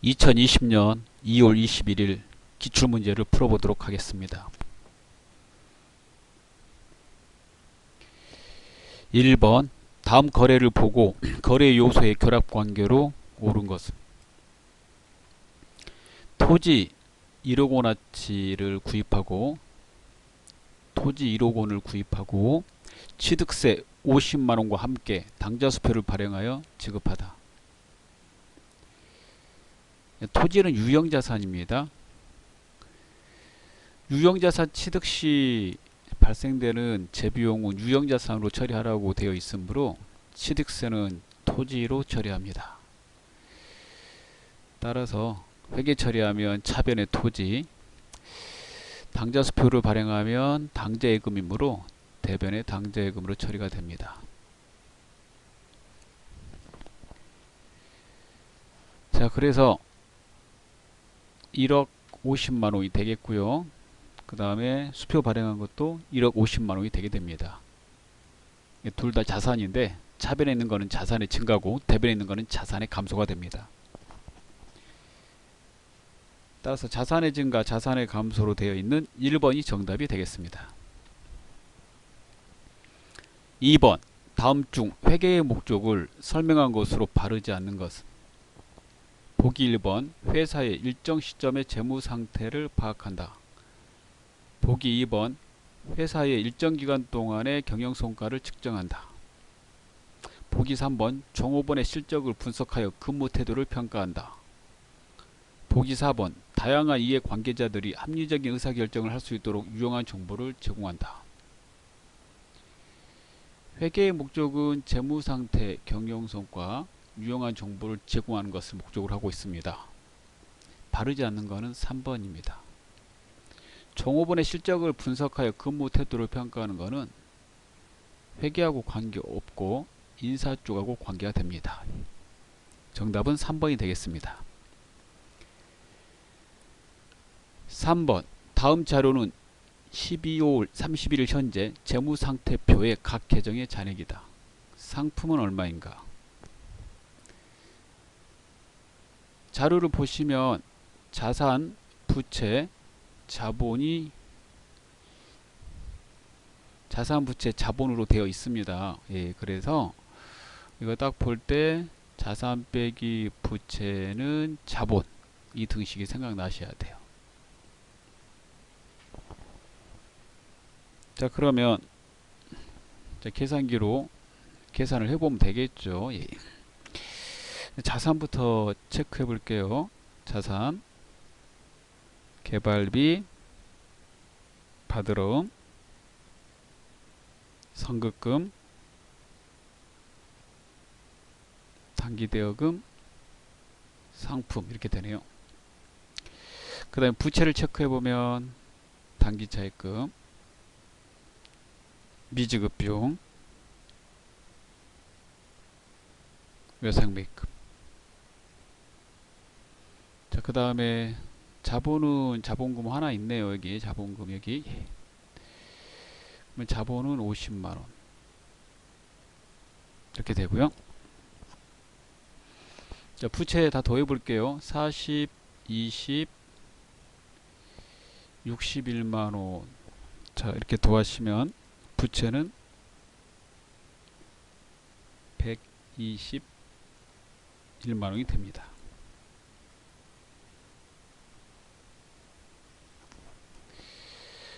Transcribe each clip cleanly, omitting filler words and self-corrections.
2020년 2월 21일 기출문제를 풀어보도록 하겠습니다. 1번 다음 거래를 보고 거래 요소의 결합관계로 옳은 것은 토지 1억 원어치를 구입하고 토지 1억 원을 구입하고 취득세 50만원과 함께 당좌수표를 발행하여 지급하다. 토지는 유형자산입니다. 유형자산 취득 시 발생되는 재비용은 유형자산으로 처리하라고 되어 있으므로 취득세는 토지로 처리합니다. 따라서 회계 처리하면 차변의 토지, 당좌수표를 발행하면 당좌예금이므로 대변의 당좌예금으로 처리가 됩니다. 자, 그래서 1억 50만원이 되겠고요. 그 다음에 수표 발행한 것도 1억 50만원이 되게 됩니다. 둘 다 자산인데 차변에 있는 거는 자산의 증가고 대변에 있는 거는 자산의 감소가 됩니다. 따라서 자산의 증가, 자산의 감소로 되어 있는 1번이 정답이 되겠습니다. 2번 다음 중 회계의 목적을 설명한 것으로 바르지 않는 것은 보기 1번 회사의 일정 시점의 재무 상태를 파악한다. 보기 2번 회사의 일정 기간 동안의 경영성과를 측정한다. 보기 3번 종업원의 실적을 분석하여 근무 태도를 평가한다. 보기 4번 다양한 이해관계자들이 합리적인 의사결정을 할 수 있도록 유용한 정보를 제공한다. 회계의 목적은 재무상태, 경영성과, 유용한 정보를 제공하는 것을 목적으로 하고 있습니다. 바르지 않는 것은 3번입니다. 종업원의 실적을 분석하여 근무 태도를 평가하는 것은 회계하고 관계없고 인사 쪽하고 관계가 됩니다. 정답은 3번이 되겠습니다. 3번 다음 자료는 12월 31일 현재 재무상태표의 각 계정의 잔액이다. 상품은 얼마인가? 자료를 보시면 자산, 부채, 자본이 자산, 부채, 자본으로 되어 있습니다. 예, 그래서 이거 딱 볼 때 자산 빼기 부채는 자본, 이 등식이 생각나셔야 돼요. 자, 그러면 자, 계산기로 계산을 해보면 되겠죠. 예. 자산부터 체크해 볼게요. 자산, 개발비, 받으러움, 선급금, 단기대여금, 상품 이렇게 되네요. 그 다음에 부채를 체크해 보면 단기차입금, 미지급비용, 외상매입금. 자, 그 다음에 자본은 자본금 하나 있네요. 여기 자본금 여기. 그러면 자본은 50만원 이렇게 되고요. 자, 부채 다 더해 볼게요. 40, 20, 61만원. 자, 이렇게 더하시면 부채는 121만원이 됩니다.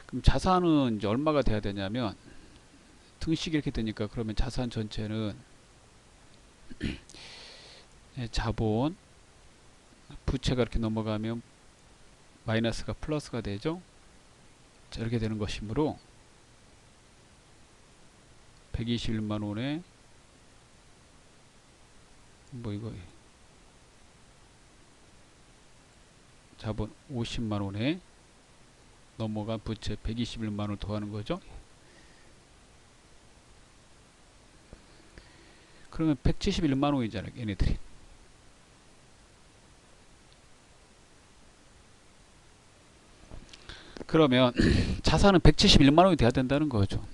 그럼 자산은 이제 얼마가 돼야 되냐면 등식이 이렇게 되니까 그러면 자산 전체는 자본, 부채가 이렇게 넘어가면 마이너스가 플러스가 되죠. 자, 이렇게 되는 것이므로 121만원에 뭐 이거 자본 50만원에 넘어간 부채 121만원을 더하는 거죠. 그러면 171만원이잖아요. 얘네들이. 그러면 자산은 171만원이 돼야 된다는 거죠.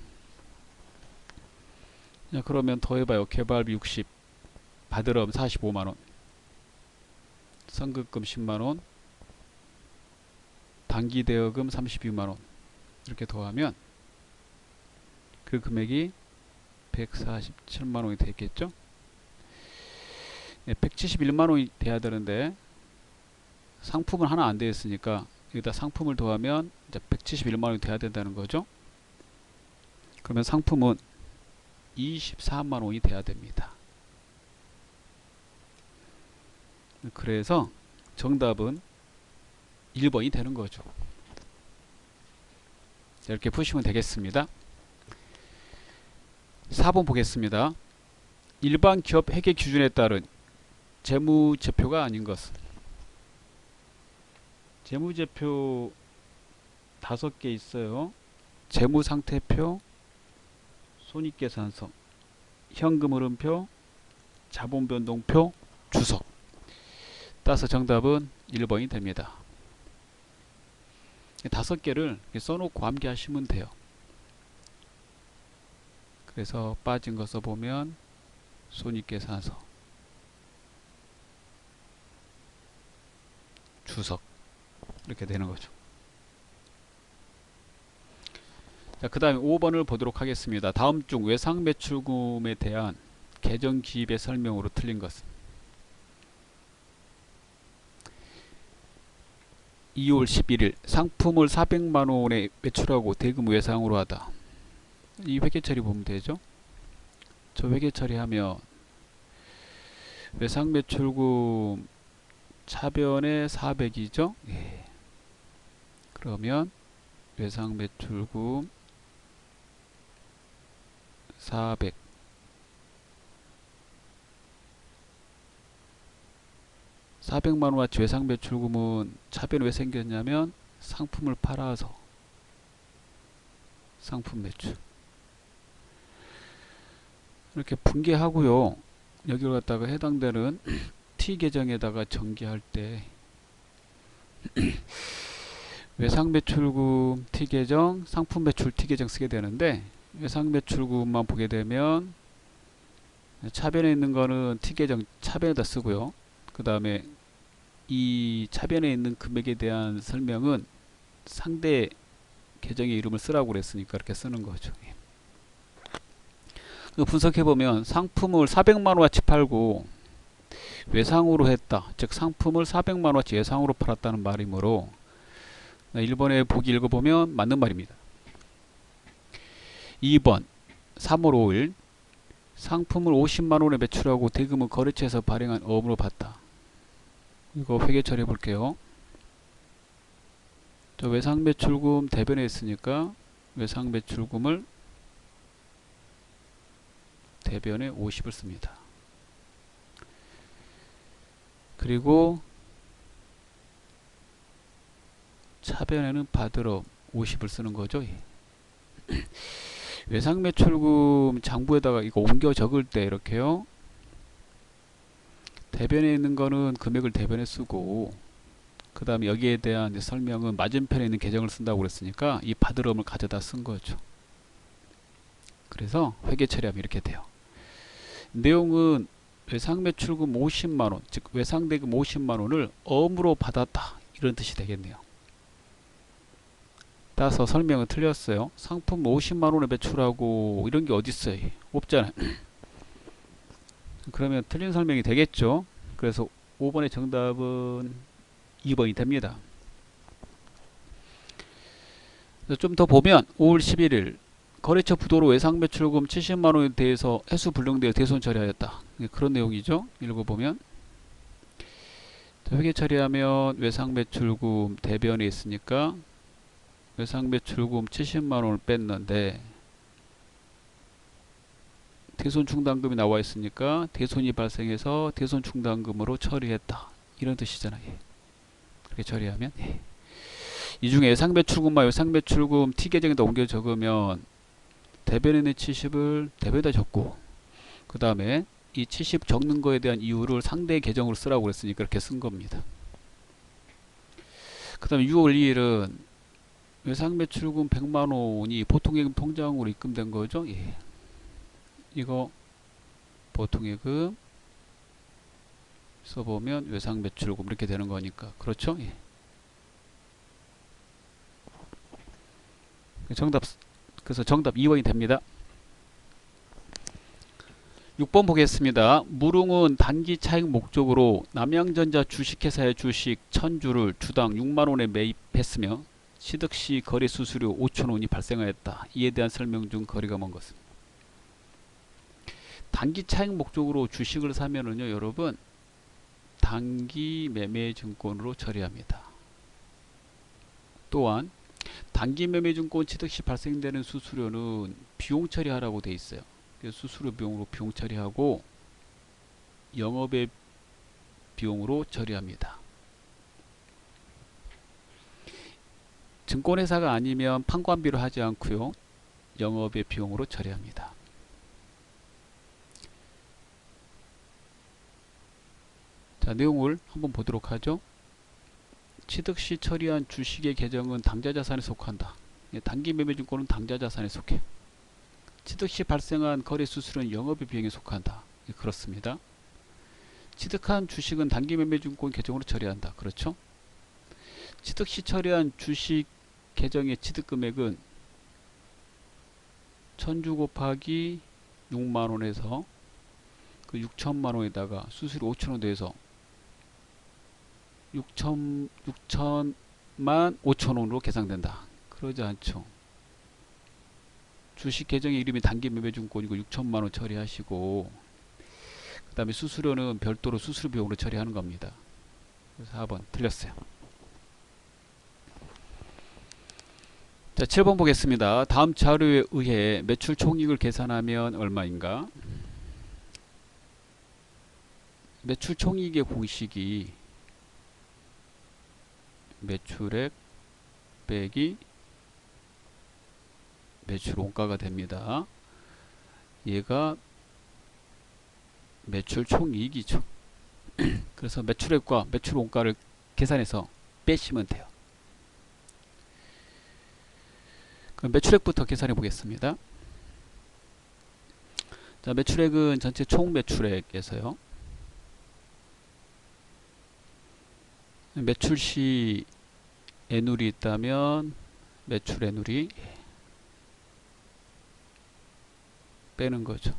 자, 그러면 더해봐요. 개발비 60, 받으럼 45만원. 선급금 10만원, 단기대여금 32만원 이렇게 더하면 그 금액이 147만원이 되겠죠. 171만원이 돼야 되는데 상품은 하나 안 되어 있으니까 여기다 상품을 더하면 이제 171만원이 돼야 된다는 거죠. 그러면 상품은 24만원이 돼야 됩니다. 그래서 정답은 1번이 되는 거죠. 이렇게 푸시면 되겠습니다. 4번 보겠습니다. 일반 기업 회계 기준에 따른 재무제표가 아닌 것은. 재무제표 5개 있어요. 재무상태표, 손익계산서, 현금흐름표, 자본변동표, 주석. 따라서 정답은 1번이 됩니다. 5개를 써놓고 암기하시면 돼요. 그래서 빠진 거 써보면 손익계산서, 주석 이렇게 되는 거죠. 자, 그 다음에 5번을 보도록 하겠습니다. 다음 중 외상매출금에 대한 계정기입의 설명으로 틀린 것은. 2월 11일 상품을 400만원에 매출하고 대금 외상으로 하다. 이 회계처리 보면 되죠. 저 회계처리하면 외상매출금 차변에 400이죠. 예. 그러면 외상매출금 400 400만원어치 외상매출금은 차변 왜 생겼냐면 상품을 팔아서 상품 매출 이렇게 분개하고요. 여기로 갖다가 해당되는 T계정에다가 전개할 때 외상매출금 T계정, 상품매출 T계정 쓰게 되는데 외상매출금만 보게 되면 차변에 있는 거는 T계정 차변에다 쓰고요. 그 다음에 이 차변에 있는 금액에 대한 설명은 상대 계정의 이름을 쓰라고 그랬으니까 이렇게 쓰는 거죠. 분석해보면 상품을 400만원어치 팔고 외상으로 했다. 즉 상품을 400만원어치 외상으로 팔았다는 말이므로 1번의 보기 읽어보면 맞는 말입니다. 2번 3월 5일 상품을 50만원에 매출하고 대금은 거래처에서 발행한 어음으로 봤다. 이거 회계 처리해 볼게요. 저 외상매출금 대변에 있으니까 외상매출금을 대변에 50을 씁니다. 그리고 차변에는 받으러 50을 쓰는 거죠. 외상매출금 장부에다가 이거 옮겨 적을 때 이렇게요. 대변에 있는 거는 금액을 대변에 쓰고 그 다음에 여기에 대한 이제 설명은 맞은편에 있는 계정을 쓴다고 그랬으니까 이 받으러를 가져다 쓴 거죠. 그래서 회계 처리하면 이렇게 돼요. 내용은 외상매출금 50만원 즉 외상대금 50만원을 어음으로 받았다 이런 뜻이 되겠네요. 따라서 설명은 틀렸어요. 상품 50만원에 매출하고 이런 게 어디 있어요? 없잖아요. 그러면 틀린 설명이 되겠죠. 그래서 5번의 정답은 2번이 됩니다. 좀 더 보면 5월 11일 거래처 부도로 외상매출금 70만원에 대해서 해수 불능되어 대손 처리하였다. 그런 내용이죠. 읽어보면 회계 처리하면 외상매출금 대변에 있으니까 외상매출금 70만원을 뺐는데 대손 충당금이 나와 있으니까 대손이 발생해서 대손 충당금으로 처리했다. 이런 뜻이잖아요. 그렇게 처리하면 이 중에 외상매출금과 외상매출금 T계정에다 옮겨 적으면 대변에 있는 70을 대변에다 적고 그 다음에 이 70 적는 거에 대한 이유를 상대 계정으로 쓰라고 그랬으니까 그렇게 쓴 겁니다. 그 다음에 6월 2일은 외상매출금 100만원이 보통예금 통장으로 입금된 거죠. 이거 보통예금 써보면 외상 매출금 이렇게 되는 거니까. 그렇죠? 예. 그래서 정답 2번이 됩니다. 6번 보겠습니다. 무릉은 단기 차익 목적으로 남양전자 주식회사의 주식 1000주를 주당 6만원에 매입했으며 취득시 거래 수수료 5,000원이 발생하였다. 이에 대한 설명 중 거리가 먼 것은. 단기 차익 목적으로 주식을 사면은요, 여러분, 단기 매매 증권으로 처리합니다. 또한 단기 매매 증권 취득 시 발생되는 수수료는 비용 처리하라고 되어 있어요. 그래서 수수료 비용으로 비용 처리하고 영업의 비용으로 처리합니다. 증권회사가 아니면 판관비로 하지 않고요, 영업의 비용으로 처리합니다. 자, 내용을 한번 보도록 하죠. 취득 시 처리한 주식의 계정은 당좌자산에 속한다. 단기 매매 증권은 당좌자산에 속해. 취득 시 발생한 거래 수수료는 영업의 비용에 속한다. 그렇습니다. 취득한 주식은 단기 매매 증권 계정으로 처리한다. 그렇죠? 취득 시 처리한 주식 계정의 취득 금액은 1000주 곱하기 6만원에서 그 6천만원에다가 수수료 5천원 더해서 6천만 5천원으로 계산된다. 그러지 않죠. 주식 계정의 이름이 단기 매매증권이고 6천만원 처리하시고, 그 다음에 수수료는 별도로 수수료 비용으로 처리하는 겁니다. 그래서 4번 틀렸어요. 자, 7번 보겠습니다. 다음 자료에 의해 매출 총이익을 계산하면 얼마인가? 매출 총이익의 공식이 매출액 빼기 매출 원가가 됩니다. 얘가 매출 총이익이죠. 그래서 매출액과 매출 원가를 계산해서 빼시면 돼요. 그럼 매출액부터 계산해 보겠습니다. 자, 매출액은 전체 총 매출액에서요, 매출 시 애누리 있다면 매출 애누리 빼는 거죠.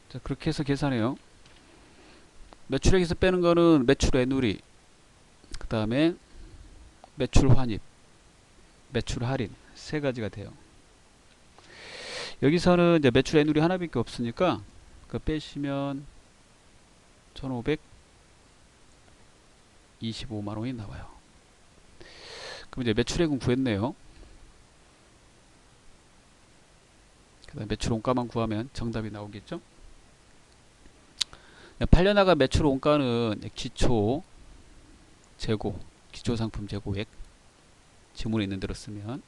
자, 그렇게 해서 계산해요. 매출액에서 빼는 거는 매출 애누리, 그 다음에 매출 환입, 매출 할인 세 가지가 돼요. 여기서는 이제 매출 애누리 하나밖에 없으니까 그 빼시면 1525만원이 나와요. 그럼 이제 매출액은 구했네요. 그 다음 매출 원가만 구하면 정답이 나오겠죠. 팔려나간 매출 원가는 기초 재고, 기초 상품 재고액, 지문에 있는 대로 쓰면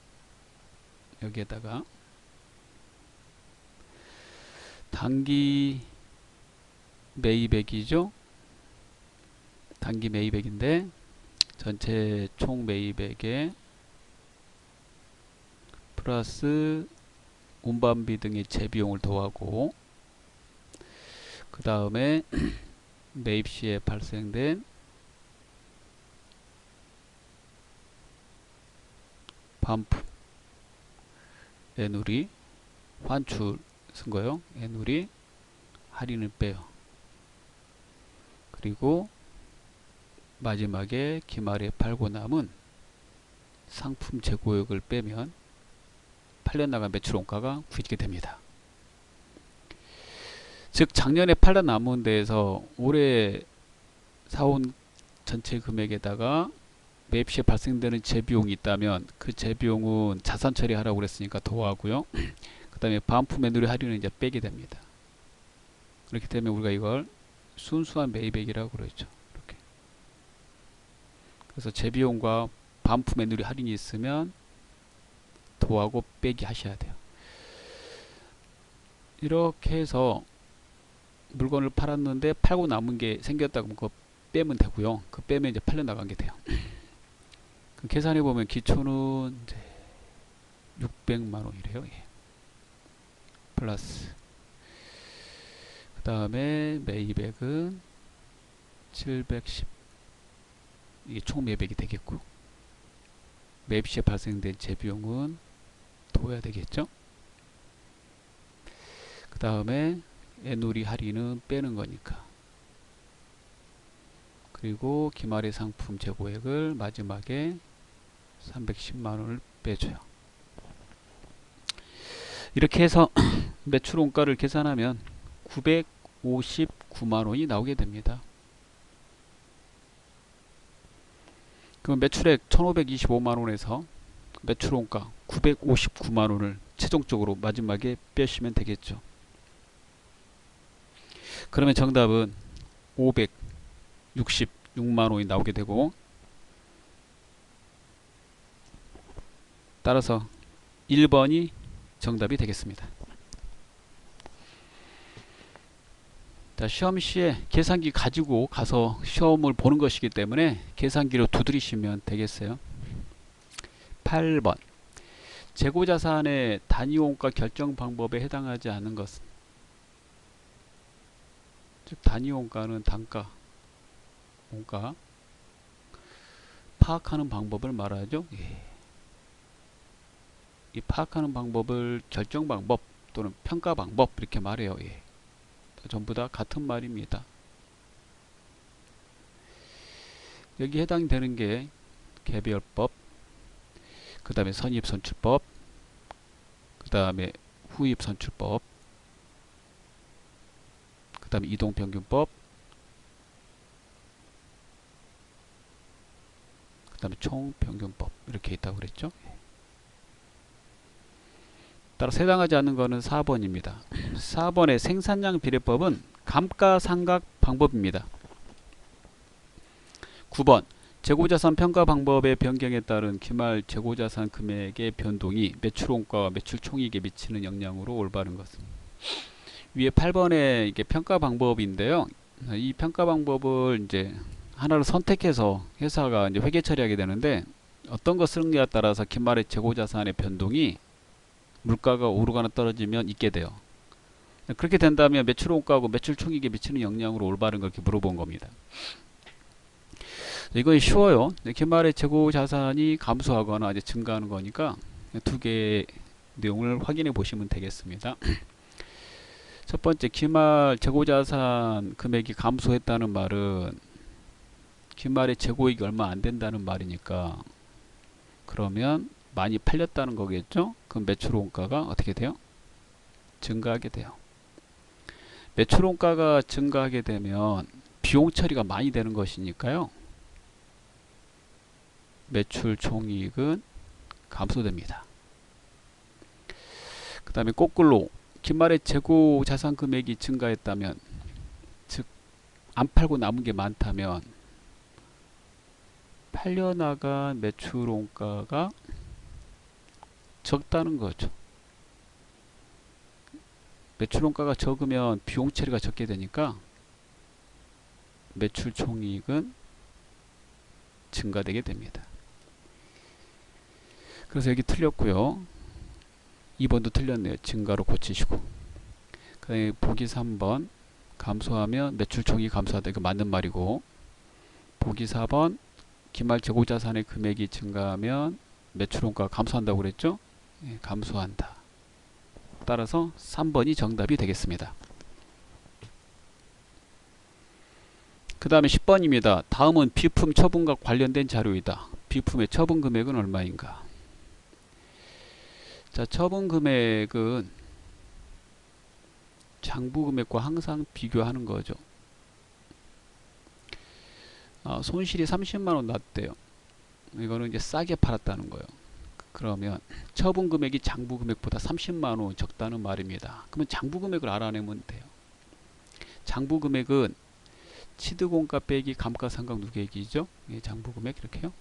여기에다가 단기 매입액이죠. 단기 매입액인데 전체 총 매입액에 플러스 운반비 등의 재비용을 더하고, 그 다음에 매입 시에 발생된 반품, 애누리, 환출 쓴 거요. 애누리, 할인을 빼요. 그리고 마지막에 기말에 팔고 남은 상품 재고액을 빼면 팔려나간 매출 원가가 구해지게 됩니다. 즉 작년에 팔려 남은 데에서 올해 사온 전체 금액에다가 매입 시에 발생되는 재비용이 있다면 그 재비용은 자산 처리하라고 그랬으니까 더하고요. 그 다음에 반품 애누리 할인은 이제 빼게 됩니다. 그렇기 때문에 우리가 이걸 순수한 매입액이라고 그러죠. 이렇게. 그래서 재비용과 반품 애누리 할인이 있으면 더하고 빼기 하셔야 돼요. 이렇게 해서 물건을 팔았는데 팔고 남은 게 생겼다 그러면 그거 빼면 되고요. 그 빼면 이제 팔려 나간 게 돼요. 계산해 보면 기초는 이제 600만 원이래요. 예. 플러스 그 다음에 매입액은 710, 이게 총 매입액이 되겠고, 매입 시에 발생된 재비용은 둬야 되겠죠. 그 다음에 애누리 할인은 빼는 거니까, 그리고 기말의 상품 재고액을 마지막에 310만원을 빼줘요. 이렇게 해서 매출 원가를 계산하면 959만원이 나오게 됩니다. 그럼 매출액 1525만원에서 매출 원가 959만원을 최종적으로 마지막에 빼시면 되겠죠. 그러면 정답은 566만원이 나오게 되고, 따라서 1번이 정답이 되겠습니다. 자, 시험 시에 계산기 가지고 가서 시험을 보는 것이기 때문에 계산기로 두드리시면 되겠어요. 8번. 재고자산의 단위원가 결정 방법에 해당하지 않는 것은, 즉 단위원가는 단가, 원가 파악하는 방법을 말하죠. 이 파악하는 방법을 결정 방법 또는 평가 방법 이렇게 말해요. 전부 다 같은 말입니다. 여기 해당되는 게 개별법, 그 다음에 선입선출법, 그 다음에 후입선출법, 그 다음에 이동평균법, 그 다음에 총평균법 이렇게 있다고 그랬죠. 따라서 해당하지 않는 것은 4번입니다. 4번의 생산량 비례법은 감가상각 방법입니다. 9번. 재고자산 평가 방법의 변경에 따른 기말 재고자산 금액의 변동이 매출원가와 매출총익에 미치는 영향으로 올바른 것은, 위에 8번의 이게 평가 방법인데요. 이 평가 방법을 이제 하나를 선택해서 회사가 이제 회계 처리하게 되는데, 어떤 거 쓰느냐에 따라서 기말의 재고자산의 변동이 물가가 오르거나 떨어지면 있게 돼요. 그렇게 된다면 매출원가하고 매출총익에 미치는 영향으로 올바른 걸 이렇게 물어본 겁니다. 이건 쉬워요. 기말의 재고자산이 감소하거나 이제 증가하는 거니까 두 개의 내용을 확인해 보시면 되겠습니다. 첫 번째, 기말 재고자산 금액이 감소했다는 말은 기말의 재고액이 얼마 안 된다는 말이니까, 그러면 많이 팔렸다는 거겠죠. 그럼 매출원가가 어떻게 돼요? 증가하게 돼요. 매출원가가 증가하게 되면 비용 처리가 많이 되는 것이니까요, 매출 총이익은 감소됩니다. 그 다음에 거꾸로 기말의 재고 자산 금액이 증가했다면, 즉 안 팔고 남은 게 많다면 팔려나간 매출 원가가 적다는 거죠. 매출 원가가 적으면 비용 처리가 적게 되니까 매출 총이익은 증가되게 됩니다. 그래서 여기 틀렸고요. 2번도 틀렸네요. 증가로 고치시고. 그 다음에 보기 3번, 감소하면 매출 총이 감소하다. 이거 맞는 말이고, 보기 4번, 기말 재고자산의 금액이 증가하면 매출원가가 감소한다고 그랬죠. 감소한다. 따라서 3번이 정답이 되겠습니다. 그 다음에 10번입니다. 다음은 비품 처분과 관련된 자료이다. 비품의 처분 금액은 얼마인가? 자, 처분 금액은 장부 금액과 항상 비교하는 거죠. 손실이 30만원 났대요. 이거는 이제 싸게 팔았다는 거예요. 그러면 처분 금액이 장부 금액보다 30만원 적다는 말입니다. 그러면 장부 금액을 알아내면 돼요. 장부 금액은 취득원가 빼기 감가상각 누계액이죠. 장부 금액 이렇게요.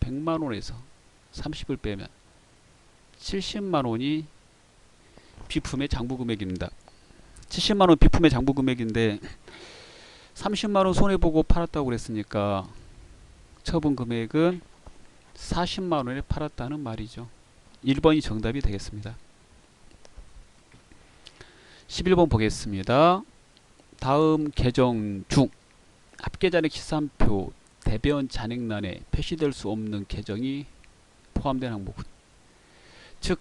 100만원에서 30을 빼면 70만원이 비품의 장부 금액입니다. 70만원 비품의 장부 금액인데 30만원 손해보고 팔았다고 그랬으니까 처분 금액은 40만원에 팔았다는 말이죠. 1번이 정답이 되겠습니다. 11번 보겠습니다. 다음 계정 중 합계잔액 시산표 대변 잔액란에 표시될 수 없는 계정이 포함된 항목은, 즉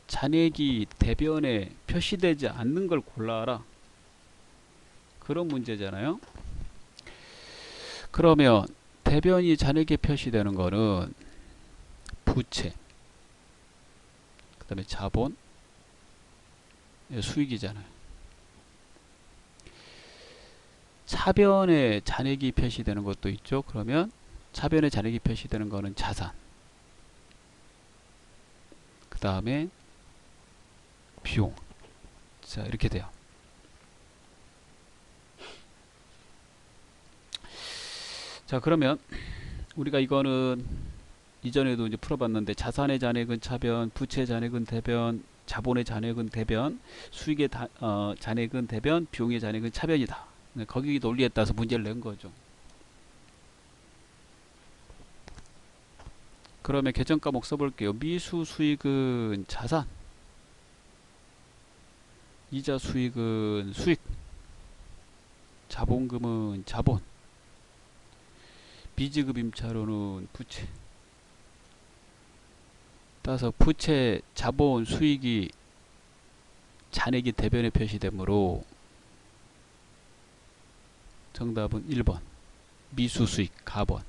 잔액이 대변에 표시되지 않는 걸 골라라, 그런 문제잖아요. 그러면 대변이 잔액에 표시되는 거는 부채, 그 다음에 자본, 수익이잖아요. 차변에 잔액이 표시되는 것도 있죠. 그러면 차변에 잔액이 표시되는 거는 자산, 그 다음에 비용. 자, 이렇게 돼요. 자, 그러면 우리가 이거는 이전에도 이제 풀어봤는데, 자산의 잔액은 차변, 부채의 잔액은 대변, 자본의 잔액은 대변, 수익의 잔액은 대변, 비용의 잔액은 차변이다. 거기 논리에 따라서 문제를 낸 거죠. 그러면 계정 과목 써볼게요. 미수 수익은 자산, 이자 수익은 수익, 자본금은 자본, 미지급 임차료는 부채. 따라서 부채, 자본, 수익이 잔액이 대변에 표시되므로 정답은 1번 미수 수익 가번,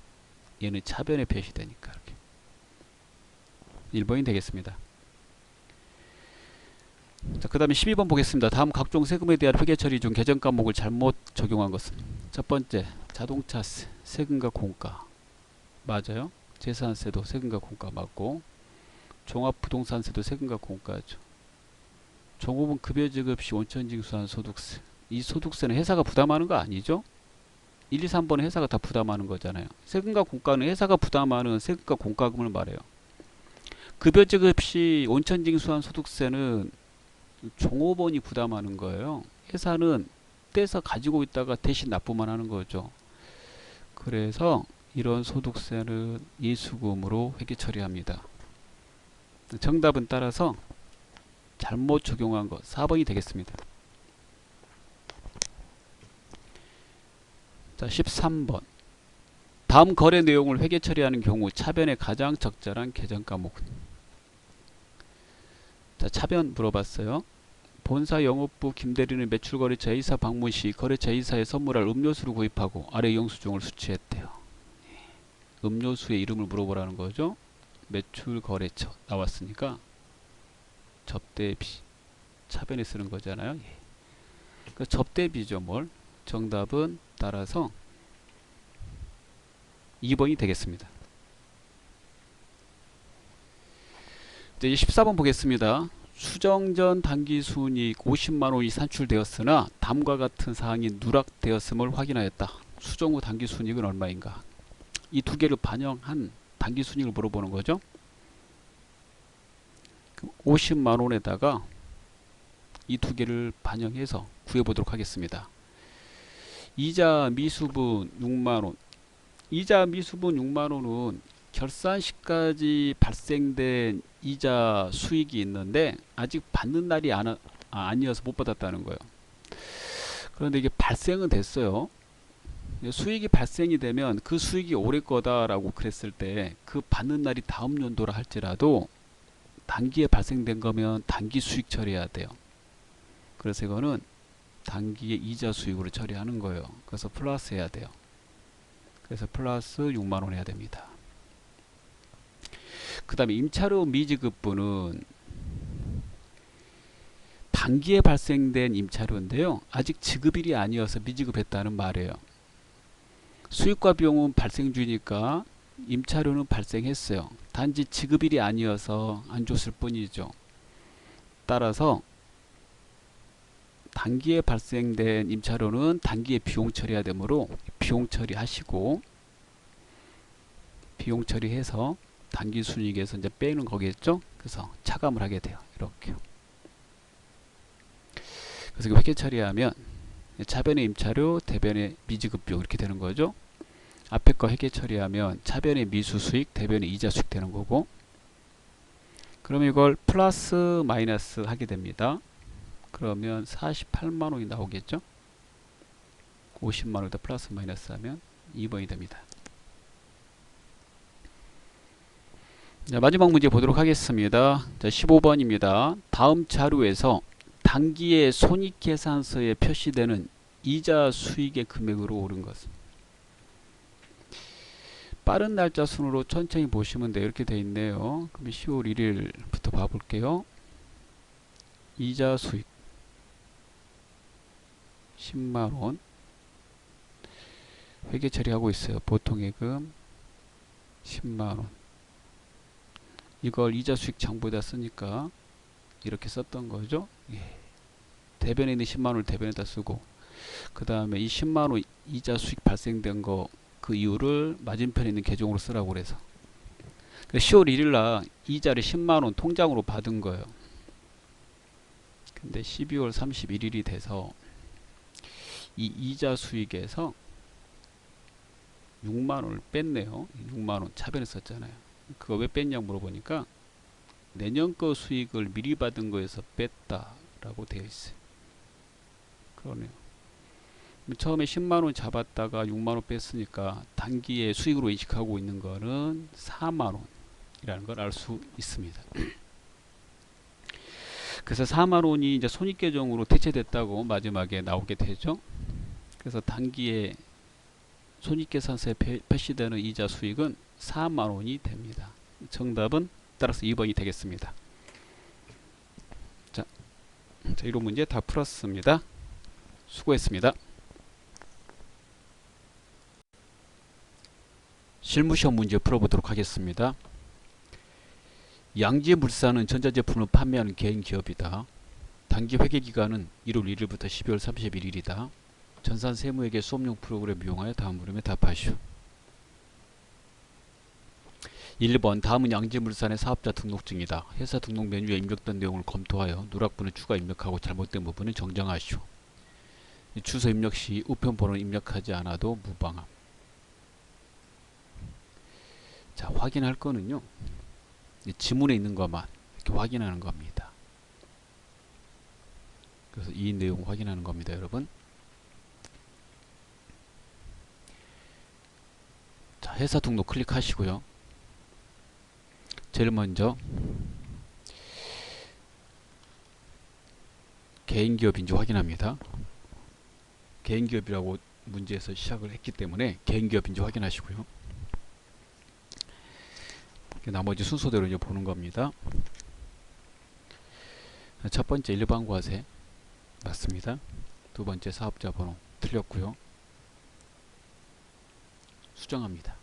얘는 차변에 표시되니까 이렇게 1번이 되겠습니다. 자, 그 다음에 12번 보겠습니다. 다음 각종 세금에 대한 회계 처리 중 계정 과목을 잘못 적용한 것은, 첫 번째 자동차세 세금과 공가 맞아요. 재산세도 세금과 공가 맞고, 종합부동산세도 세금과 공가죠. 종업원 급여 지급 시 원천징수한 소득세, 이 소득세는 회사가 부담하는 거 아니죠? 1, 2, 3번은 회사가 다 부담하는 거잖아요. 세금과 공가는 회사가 부담하는 세금과 공과금을 말해요. 급여 지급 시 원천징수한 소득세는 종업원이 부담하는 거예요. 회사는 떼서 가지고 있다가 대신 납부만 하는 거죠. 그래서 이런 소득세는 예수금으로 회계 처리합니다. 정답은 따라서 잘못 적용한 것 4번이 되겠습니다. 자, 13번. 다음 거래 내용을 회계 처리하는 경우 차변에 가장 적절한 계정 과목은, 자, 차변 물어봤어요. 본사 영업부 김대리는 매출거래처 A사 방문 시 거래처 A사에 선물할 음료수를 구입하고 아래 영수증을 수취했대요. 음료수의 이름을 물어보라는 거죠. 매출거래처 나왔으니까 접대비, 차변에 쓰는 거잖아요. 예. 그 접대비죠. 뭘? 정답은 따라서 2번이 되겠습니다. 이제 14번 보겠습니다. 수정전 당기순이익 50만원이 산출되었으나 다음과 같은 사항이 누락되었음을 확인하였다. 수정 후 당기순이익은 얼마인가? 이 두 개를 반영한 당기순이익을 물어보는 거죠. 50만원에다가 이 두 개를 반영해서 구해보도록 하겠습니다. 이자 미수분 6만원, 이자 미수분 6만원은 결산 시까지 발생된 이자 수익이 있는데 아직 받는 날이 아니어서 못 받았다는 거예요. 그런데 이게 발생은 됐어요. 수익이 발생이 되면 그 수익이 올해 거다라고 그랬을 때 그 받는 날이 다음 연도라 할지라도 단기에 발생된 거면 단기 수익 처리해야 돼요. 그래서 이거는 단기에 이자 수익으로 처리하는 거예요. 그래서 플러스 해야 돼요. 그래서 플러스 6만원 해야 됩니다. 그 다음에 임차료 미지급분은 단기에 발생된 임차료인데요. 아직 지급일이 아니어서 미지급했다는 말이에요. 수익과 비용은 발생 중이니까 임차료는 발생했어요. 단지 지급일이 아니어서 안 줬을 뿐이죠. 따라서 단기에 발생된 임차료는 단기에 비용 처리해야 되므로 비용 처리하시고, 비용 처리해서 단기 순이익에서 이제 빼는 거겠죠. 그래서 차감을 하게 돼요. 이렇게. 그래서 회계 처리하면 차변의 임차료, 대변의 미지급 비용 이렇게 되는 거죠. 앞에 거 회계 처리하면 차변의 미수 수익, 대변의 이자 수익 되는 거고, 그러면 이걸 플러스 마이너스 하게 됩니다. 그러면 48만 원이 나오겠죠? 50만 원에다 플러스 마이너스 하면 2번이 됩니다. 자, 마지막 문제 보도록 하겠습니다. 자, 15번입니다. 다음 자료에서 단기의 손익계산서에 표시되는 이자 수익의 금액으로 옳은 것은? 빠른 날짜 순으로 천천히 보시면 돼요. 이렇게 돼 있네요. 그럼 10월 1일부터 봐볼게요. 이자 수익 10만원 회계 처리하고 있어요. 보통예금 10만원. 이걸 이자 수익 장부에다 쓰니까 이렇게 썼던 거죠. 예. 대변에 있는 10만원을 대변에다 쓰고, 그 다음에 이 10만원 이자 수익 발생된 거 그 이유를 맞은편에 있는 계정으로 쓰라고 그래서 10월 1일날 이자를 10만원 통장으로 받은 거예요. 근데 12월 31일이 돼서 이 이자 수익에서 6만원을 뺐네요. 6만원 차변에 썼잖아요. 그거 왜 뺐냐고 물어보니까 내년 거 수익을 미리 받은 거에서 뺐다라고 되어 있어요. 그러네요. 처음에 10만원 잡았다가 6만원 뺐으니까 단기에 수익으로 인식하고 있는 거는 4만원이라는 걸 알 수 있습니다. 그래서 4만원이 이제 손익계정으로 대체됐다고 마지막에 나오게 되죠. 그래서 단기에 손익계산서에 표시되는 이자 수익은 4만원이 됩니다. 정답은 따라서 2번이 되겠습니다. 자, 이런 문제 다 풀었습니다. 수고했습니다. 실무시험 문제 풀어보도록 하겠습니다. 양지물산은 전자제품을 판매하는 개인 기업이다. 단기 회계기간은 1월 1일부터 12월 31일이다. 전산세무회계 수업용 프로그램 이용하여 다음 물음에 답하시오. 1번 다음은 양지물산의 사업자 등록증이다. 회사 등록 메뉴에 입력된 내용을 검토하여 누락부는 추가 입력하고 잘못된 부분은 정정하시오. 주소 입력 시 우편번호는 입력하지 않아도 무방함. 자, 확인할 거는요, 지문에 있는 것만 이렇게 확인하는 겁니다. 그래서 이 내용 확인하는 겁니다, 여러분. 자, 회사 등록 클릭하시고요. 제일 먼저 개인기업인지 확인합니다. 개인기업이라고 문제에서 시작을 했기 때문에 개인기업인지 확인하시고요. 나머지 순서대로 이제 보는 겁니다. 첫 번째 일반과세 맞습니다. 두 번째 사업자 번호 틀렸고요. 수정합니다.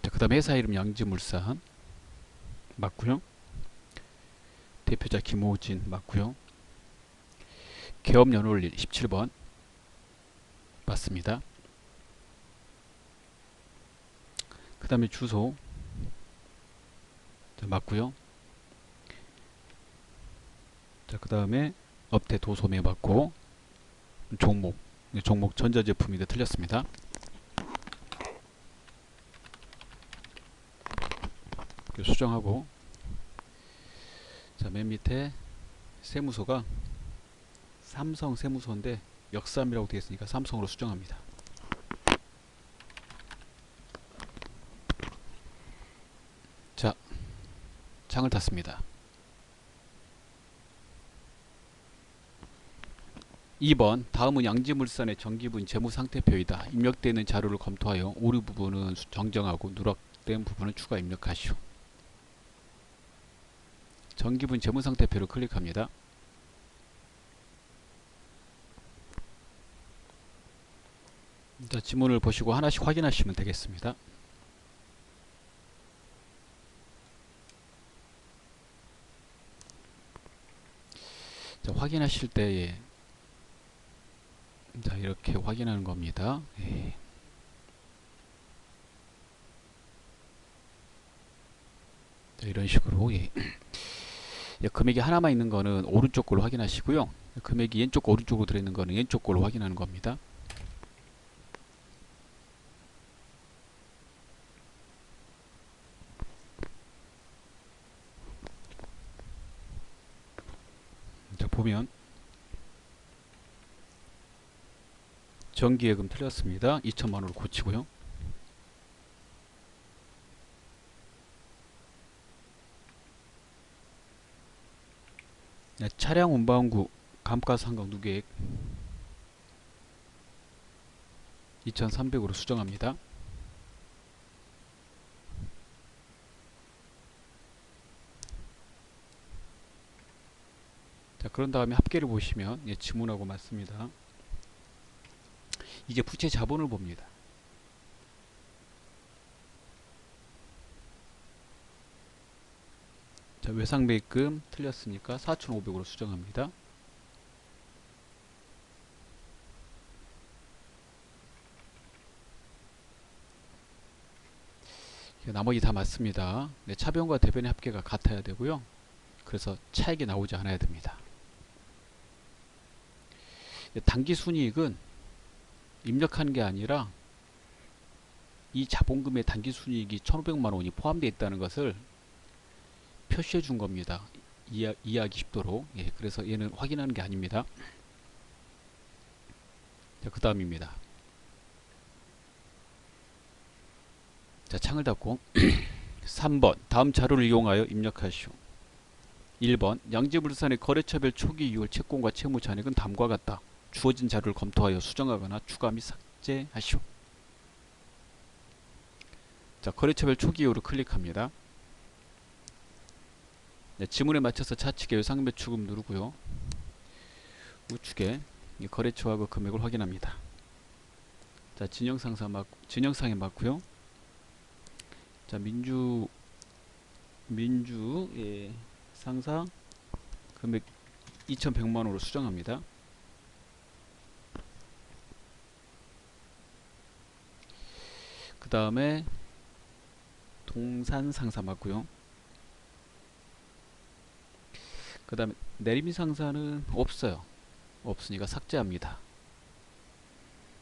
그 다음에 회사 이름 양지물산 맞고요. 대표자 김호진 맞고요. 개업 연월 17번 맞습니다. 그 다음에 주소 맞고요. 자, 그 다음에 업태 도소매 맞고, 종목 전자제품인데 틀렸습니다. 수정하고, 자, 맨 밑에 세무서가 삼성 세무서인데 역삼이라고 되어 있으니까 삼성으로 수정합니다. 자, 장을 닫습니다. 2번 다음은 양지물산의 정기분 재무상태표이다. 입력되어 있는 자료를 검토하여 오류 부분은 정정하고 누락된 부분은 추가 입력하시오. 정기분 재무상태표를 클릭합니다. 자, 지문을 보시고 하나씩 확인하시면 되겠습니다. 자, 확인하실 때에 자, 이렇게 확인하는 겁니다. 예. 자, 이런 식으로 예. 금액이 하나만 있는 거는 오른쪽 걸 확인하시고요. 금액이 왼쪽 오른쪽으로 들어있는 거는 왼쪽 걸로 확인하는 겁니다. 자, 보면 정기예금 틀렸습니다. 2천만원으로 고치고요. 네, 차량 운반구 감가상각 누계액 2,300으로 수정합니다. 자, 그런 다음에 합계를 보시면 예, 지문하고 맞습니다. 이제 부채 자본을 봅니다. 자, 외상매입금 틀렸으니까 4,500으로 수정합니다. 나머지 다 맞습니다. 네, 차변과 대변의 합계가 같아야 되고요. 그래서 차익이 나오지 않아야 됩니다. 당기순이익은 입력하는 게 아니라 이 자본금의 당기순이익이 1,500만원이 포함되어 있다는 것을 표시해 준 겁니다. 이해하기 쉽도록. 예, 그래서 얘는 확인하는 게 아닙니다. 자, 그 다음입니다. 자, 창을 닫고 3번 다음 자료를 이용하여 입력하시오. 1번 양지물산의 거래처별 초기 이율 채권과 채무 잔액은 다음과 같다. 주어진 자료를 검토하여 수정하거나 추가 및 삭제하시오. 자, 거래처별 초기 이율을 클릭합니다. 네, 지문에 맞춰서 좌측에 외상매출금 누르고요. 우측에 거래처하고 금액을 확인합니다. 자, 진영상에 맞고요. 자, 민주 예, 상사 금액 2,100만원으로 수정합니다. 그 다음에 동산 상사 맞고요. 그 다음에 내림이 상사는 없어요. 없으니까 삭제합니다.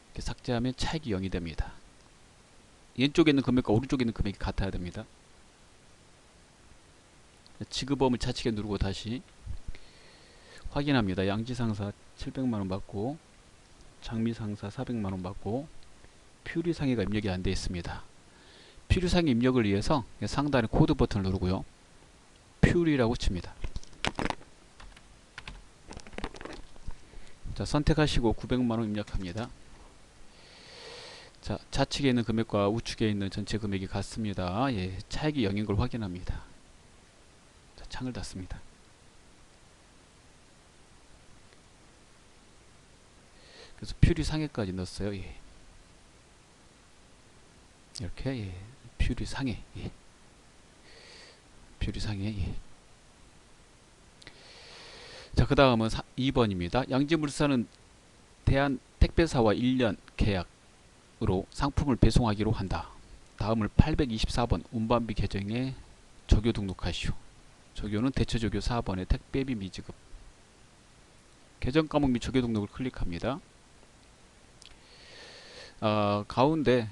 이렇게 삭제하면 차익이 0이 됩니다. 왼쪽에 있는 금액과 오른쪽에 있는 금액이 같아야 됩니다. 지급범을 좌측에 누르고 다시 확인합니다. 양지상사 700만원 받고 장미상사 400만원 받고 퓨리상해가 입력이 안 되어 있습니다. 퓨리상해 입력을 위해서 상단에 코드 버튼을 누르고요. 퓨리라고 칩니다. 자, 선택하시고 900만원 입력합니다. 자, 좌측에 있는 금액과 우측에 있는 전체 금액이 같습니다. 예, 차익이 0인 걸 확인합니다. 자, 창을 닫습니다. 그래서 퓨리 상해까지 넣었어요. 예. 이렇게 예. 퓨리 상해. 예. 퓨리 상해. 예. 자, 그 다음은 2번입니다. 양지물산은 대한택배사와 1년 계약으로 상품을 배송하기로 한다. 다음을 824번 운반비 계정에 적요 등록하시오. 적요는 대체적요 4번의 택배비 미지급. 계정 과목 및 적요 등록을 클릭합니다. 가운데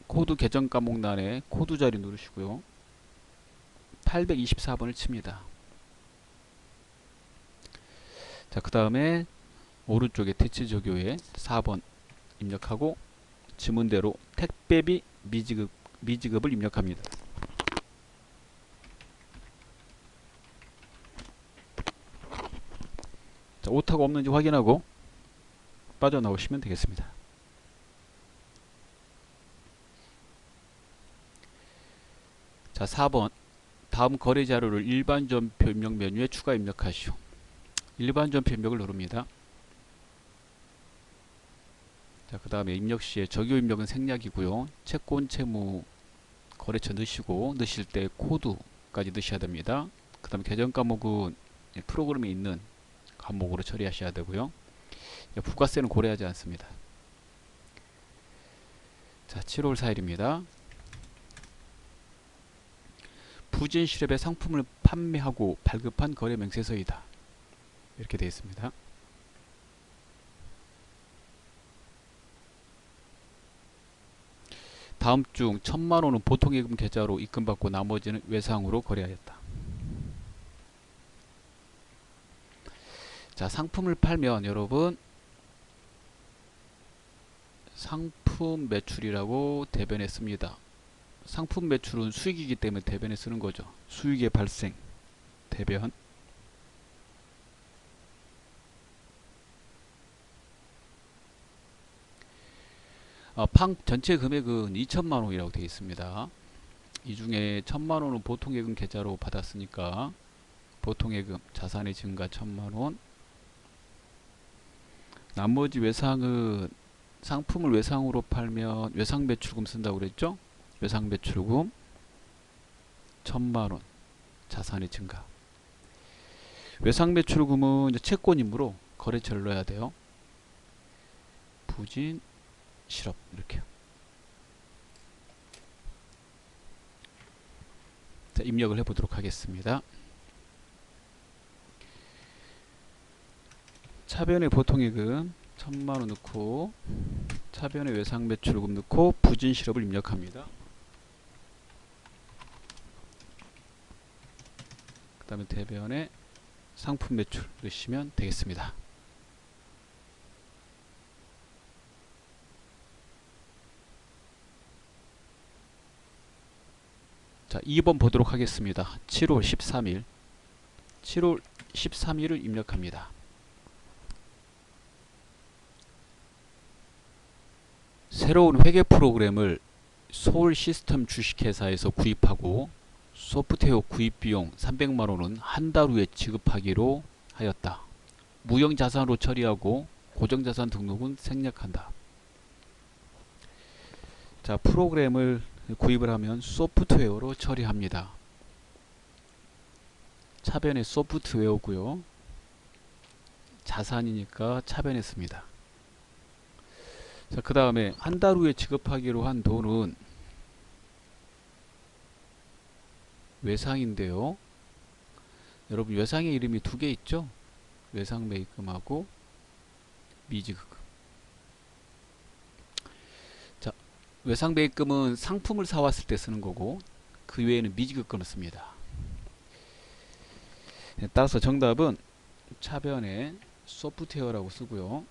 코드 계정 과목란에 코드 자리 누르시고요. 824번을 칩니다. 자, 그 다음에 오른쪽에 대체적요에 4번 입력하고 지문대로 택배비 미지급을 입력합니다. 자, 오타가 없는지 확인하고 빠져나오시면 되겠습니다. 자, 4번 다음 거래 자료를 일반 전표 입력 메뉴에 추가 입력하시오. 일반 전표 입력을 누릅니다. 자, 그 다음에 입력 시에 적요 입력은 생략이고요. 채권 채무 거래처 넣으시고 넣으실 때 코드까지 넣으셔야 됩니다. 그 다음에 계정 과목은 프로그램에 있는 과목으로 처리하셔야 되고요. 부가세는 고려하지 않습니다. 자, 7월 4일입니다. 부진 실업의 상품을 판매하고 발급한 거래 명세서이다. 이렇게 되어 있습니다. 다음 중 1000만원은 보통예금 계좌로 입금받고 나머지는 외상으로 거래하였다. 자, 상품을 팔면 여러분 상품 매출이라고 대변에 씁니다. 상품 매출은 수익이기 때문에 대변에 쓰는 거죠. 수익의 발생 대변. 팡 전체 금액은 2천만원이라고 되어 있습니다. 이 중에 1000만원은 보통예금 계좌로 받았으니까 보통예금 자산의 증가 1000만원, 나머지 외상은 상품을 외상으로 팔면 외상 매출금 쓴다고 그랬죠. 외상 매출금 1000만원 자산의 증가. 외상 매출금은 이제 채권이므로 거래처를 넣어야 돼요. 부진 실업 이렇게. 자, 입력을 해보도록 하겠습니다. 차변의 보통예금 1000만원 넣고 차변의 외상 매출금 넣고 부진 실업을 입력합니다. 그 다음에 대변에 상품 매출 넣으시면 되겠습니다. 자, 2번 보도록 하겠습니다. 7월 13일 7월 13일을 입력합니다. 새로운 회계 프로그램을 서울 시스템 주식회사에서 구입하고 소프트웨어 구입 비용 300만원은 한 달 후에 지급하기로 하였다. 무형자산으로 처리하고 고정자산 등록은 생략한다. 자, 프로그램을 구입을 하면 소프트웨어로 처리합니다. 차변의 소프트웨어고요. 자산이니까 차변에 씁니다. 자, 그 다음에 한 달 후에 지급하기로 한 돈은 외상인데요. 여러분 외상의 이름이 두 개 있죠? 외상 매입금하고 미지급금. 자, 외상 매입금은 상품을 사왔을 때 쓰는 거고 그 외에는 미지급금을 씁니다. 따라서 정답은 차변에 소프트웨어라고 쓰고요.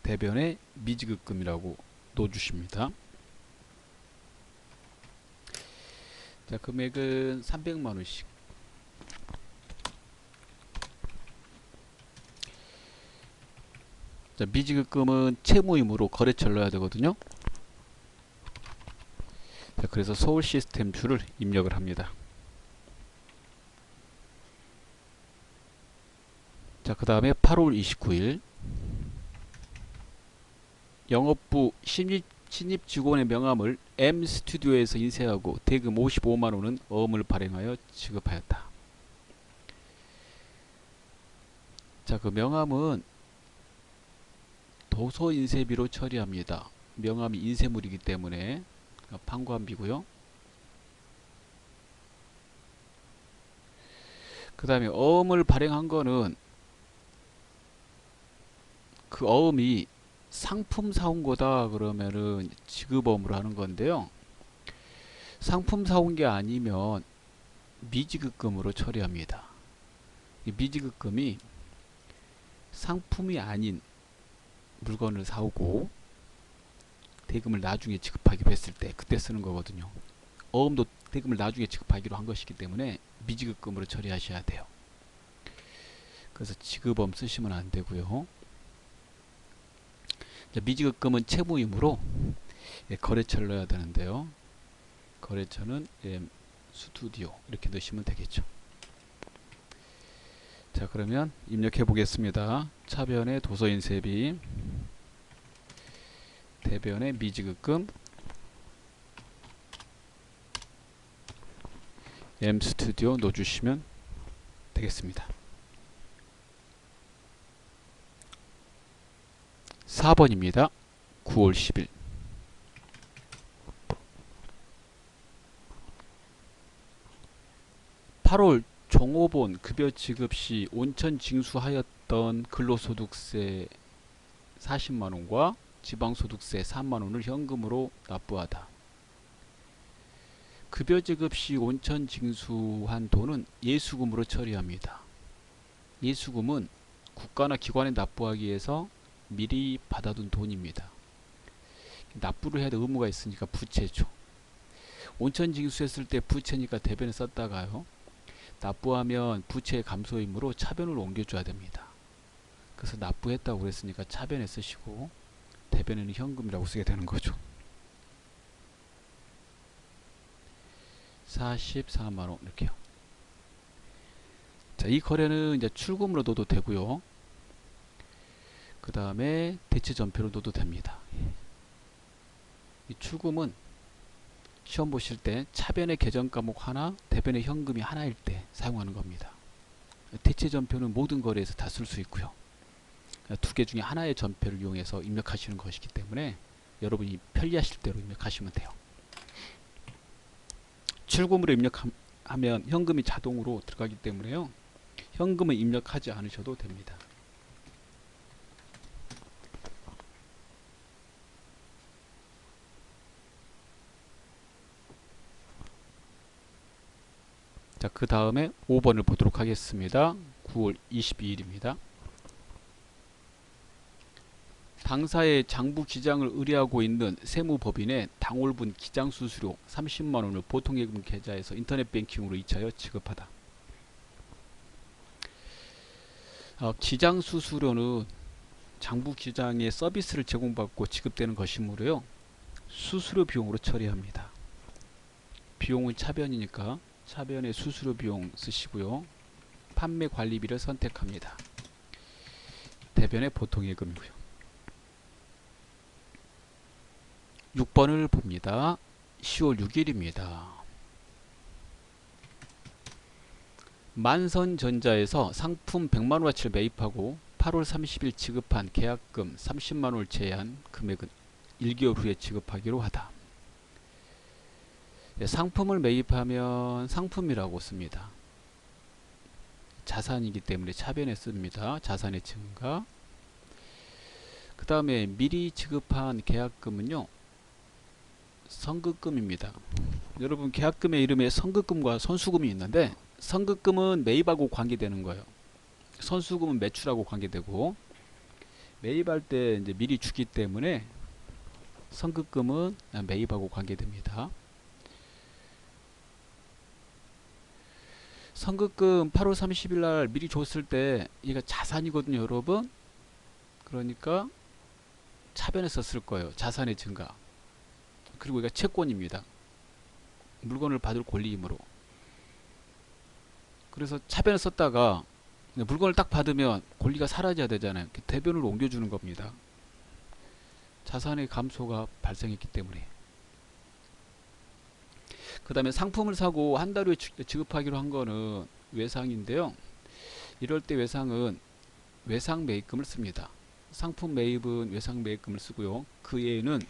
대변에 미지급금이라고 넣어주십니다. 자, 금액은 300만원씩. 자, 미지급금은 채무이므로 거래처를 넣어야 되거든요. 자, 그래서 서울 시스템 주를 입력을 합니다. 자, 그 다음에 8월 29일 영업부 신입 직원의 명함을 M스튜디오에서 인쇄하고 대금 55만원은 어음을 발행하여 지급하였다. 자, 그 명함은 도서 인쇄비로 처리합니다. 명함이 인쇄물이기 때문에 판관비고요. 그 다음에 어음을 발행한 거는 그 어음이 상품 사온 거다 그러면은 지급어음으로 하는 건데요. 상품 사온 게 아니면 미지급금으로 처리합니다. 이 미지급금이 상품이 아닌 물건을 사오고 대금을 나중에 지급하기로 했을 때 그때 쓰는 거거든요. 어음도 대금을 나중에 지급하기로 한 것이기 때문에 미지급금으로 처리하셔야 돼요. 그래서 지급어음 쓰시면 안 되고요. 미지급금은 채무이므로 거래처를 넣어야 되는데요. 거래처는 스튜디오 이렇게 넣으시면 되겠죠. 자, 그러면 입력해 보겠습니다. 차변의 도서인쇄비, 대변의 미지급금, M스튜디오 넣어주시면 되겠습니다. 4번입니다. 9월 10일 8월 종업원 급여 지급 시 온천 징수하였던 근로소득세 40만원과 지방소득세 3만원을 현금으로 납부하다. 급여 지급 시 온천 징수한 돈은 예수금으로 처리합니다. 예수금은 국가나 기관에 납부하기 위해서 미리 받아둔 돈입니다. 납부를 해야 될 의무가 있으니까 부채죠. 온천 징수했을 때 부채니까 대변에 썼다가요, 납부하면 부채의 감소이므로 차변으로 옮겨줘야 됩니다. 그래서 납부했다고 그랬으니까 차변에 쓰시고 대변에는 현금이라고 쓰게 되는 거죠. 44만원 이렇게요. 자, 이 거래는 이제 출금으로 넣어도 되고요. 그 다음에 대체 전표로 넣어도 됩니다. 이 출금은 시험 보실 때 차변의 계정 과목 하나, 대변의 현금이 하나일 때 사용하는 겁니다. 대체 전표는 모든 거래에서 다 쓸 수 있고요. 두 개 중에 하나의 전표를 이용해서 입력하시는 것이기 때문에 여러분이 편리하실 대로 입력하시면 돼요. 출금으로 입력하면 현금이 자동으로 들어가기 때문에요, 현금은 입력하지 않으셔도 됩니다. 자, 그 다음에 5번을 보도록 하겠습니다. 9월 22일입니다. 당사의 장부 기장을 의뢰하고 있는 세무법인의 당월분 기장수수료 30만원을 보통예금 계좌에서 인터넷뱅킹으로 이체하여 지급하다. 기장수수료는 장부 기장의 서비스를 제공받고 지급되는 것이므로요, 수수료 비용으로 처리합니다. 비용은 차변이니까 차변의 수수료 비용 쓰시고요. 판매 관리비를 선택합니다. 대변의 보통예금이고요. 6번을 봅니다. 10월 6일입니다. 만선전자에서 상품 100만원어치를 매입하고 8월 30일 지급한 계약금 30만원을 제외한 금액은 1개월 후에 지급하기로 하다. 상품을 매입하면 상품이라고 씁니다. 자산이기 때문에 차변에 씁니다. 자산의 증가. 그 다음에 미리 지급한 계약금은요, 선급금입니다. 여러분, 계약금의 이름에 선급금과 선수금이 있는데, 선급금은 매입하고 관계되는 거예요. 선수금은 매출하고 관계되고, 매입할 때 이제 미리 주기 때문에 선급금은 매입하고 관계됩니다. 선급금 8월 30일 날 미리 줬을 때 이게 자산이거든요, 여러분. 그러니까 차변에 썼을 거예요. 자산의 증가. 그리고 이게 채권입니다. 물건을 받을 권리이므로. 그래서 차변에 썼다가 물건을 딱 받으면 권리가 사라져야 되잖아요. 대변으로 옮겨주는 겁니다. 자산의 감소가 발생했기 때문에. 그 다음에 상품을 사고 한 달 후에 지급하기로 한 거는 외상인데요, 이럴 때 외상은 외상 매입금을 씁니다. 상품 매입은 외상 매입금을 쓰고요, 그 외에는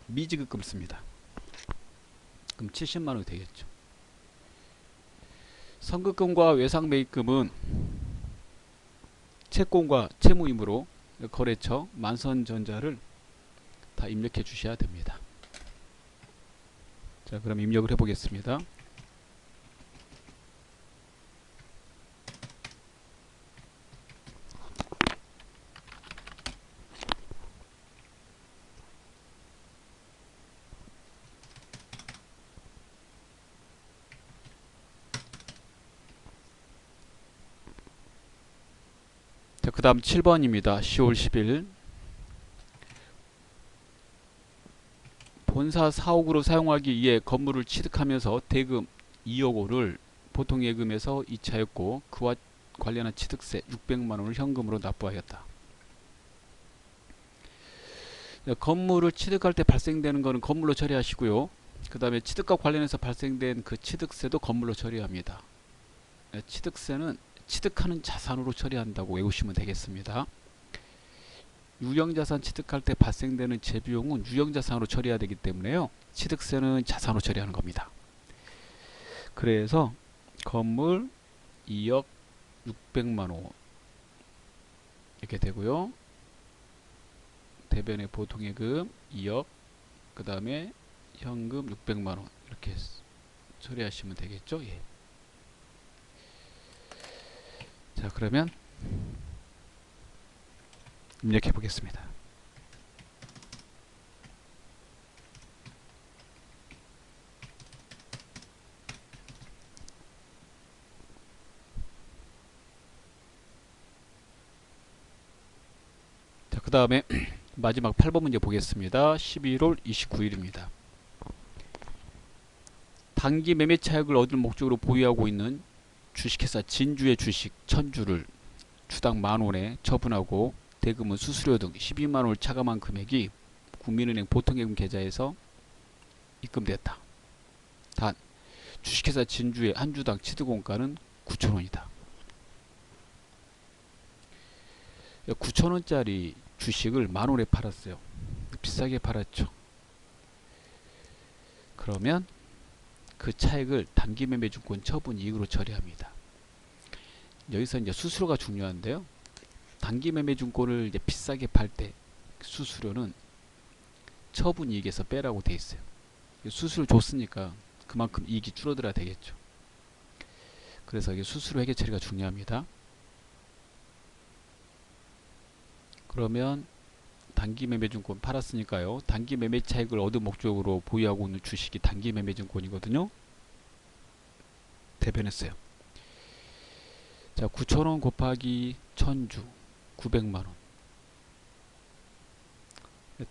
미지급금을 씁니다. 그럼 70만원이 되겠죠. 선급금과 외상 매입금은 채권과 채무이므로 거래처 만선전자를 다 입력해 주셔야 됩니다. 자, 그럼 입력을 해보겠습니다. 자, 그 다음 7번입니다. 10월 10일. 본사 사옥으로 사용하기 위해 건물을 취득하면서 대금 2억 원을 보통예금에서 이체하였고 그와 관련한 취득세 600만원을 현금으로 납부하였다. 건물을 취득할 때 발생되는 것은 건물로 처리하시고요, 그 다음에 취득과 관련해서 발생된 그 취득세도 건물로 처리합니다. 취득세는 취득하는 자산으로 처리한다고 외우시면 되겠습니다. 유형자산 취득할 때 발생되는 재비용은 유형자산으로 처리해야 되기 때문에요, 취득세는 자산으로 처리하는 겁니다. 그래서 건물 2억 600만원 이렇게 되고요. 대변의 보통예금 2억, 그 다음에 현금 600만원 이렇게 처리하시면 되겠죠. 예. 자, 그러면 입력해 보겠습니다. 자, 그 다음에 마지막 8번 문제 보겠습니다. 11월 29일입니다. 단기 매매 차익을 얻을 목적으로 보유하고 있는 주식회사 진주의 주식 1000주를 주당 만원에 처분하고 대금은 수수료 등 12만원을 차감한 금액이 국민은행 보통예금 계좌에서 입금되었다. 단 주식회사 진주의 한 주당 취득원가는 9,000원이다. 9,000원짜리 주식을 만원에 팔았어요. 비싸게 팔았죠. 그러면 그 차익을 단기매매증권 처분이익으로 처리합니다. 여기서 이제 수수료가 중요한데요. 단기매매증권을 이제 비싸게 팔 때 수수료는 처분이익에서 빼라고 돼 있어요. 수수료 줬으니까 그만큼 이익이 줄어들어야 되겠죠. 그래서 이게 수수료 회계 처리가 중요합니다. 그러면 단기매매증권 팔았으니까요. 단기매매 차익을 얻을 목적으로 보유하고 있는 주식이 단기매매증권이거든요. 대변했어요. 자, 9,000원 곱하기 1000주 900만원.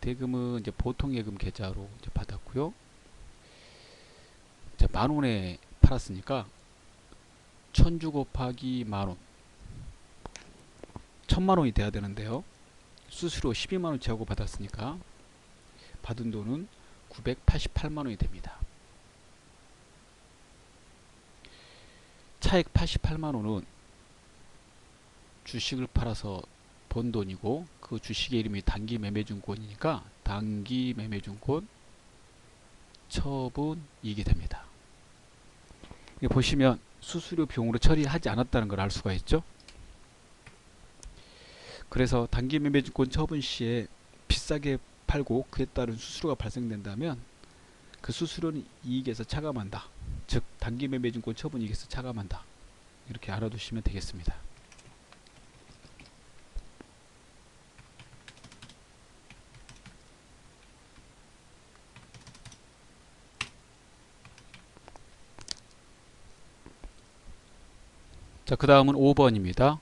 대금은 이제 보통예금 계좌로 이제 받았고요. 자, 만원에 팔았으니까 1000주 곱하기 만원 1000만원이 돼야 되는데요. 수수료 12만원 제하고 받았으니까 받은 돈은 988만원이 됩니다. 차액 88만원은 주식을 팔아서 번 돈이고 그 주식의 이름이 단기매매증권이니까 단기매매증권 처분이익이 됩니다. 보시면 수수료 비용으로 처리하지 않았다는 걸 알 수가 있죠. 그래서 단기매매증권 처분 시에 비싸게 팔고 그에 따른 수수료가 발생된다면 그 수수료는 이익에서 차감한다. 즉 단기매매증권 처분이익에서 차감한다. 이렇게 알아두시면 되겠습니다. 자, 그 다음은 5번입니다.